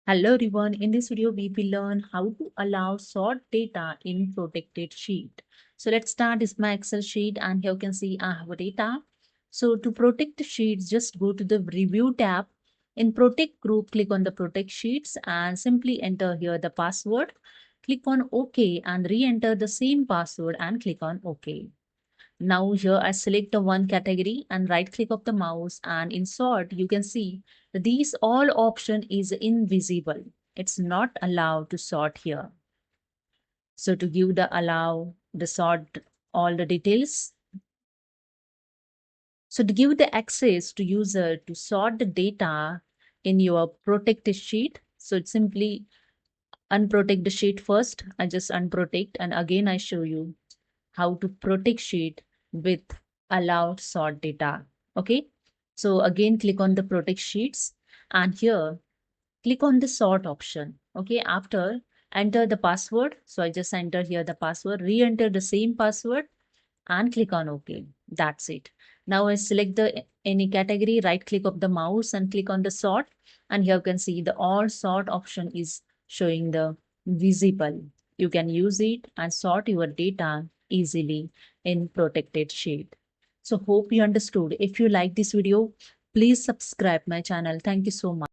Hello everyone, in this video we will learn how to allow sort data in protected sheet. So let's start. This is my Excel sheet and here you can see I have a data. So to protect the sheets, just go to the review tab. In protect group, click on the protect sheets and simply enter here the password. Click on OK and re-enter the same password and click on OK. Now here I select the one category and right click of the mouse, and in sort you can see that these all option is invisible. It's not allowed to sort here. So to give the allow the sort all the details. So to give the access to user to sort the data in your protected sheet. So it's simply unprotect the sheet first. I just unprotect and again I show you how to protect sheet with allow sort data. Okay. So again, click on the protect sheets and here click on the sort option. Okay. After enter the password. So I just enter here the password, re-enter the same password and click on OK. That's it. Now I select the any category, right click of the mouse and click on the sort. And here you can see the all sort option is showing the visible. You can use it and sort your data easily in protected sheet. So hope you understood. If you like this video, please subscribe my channel. Thank you so much.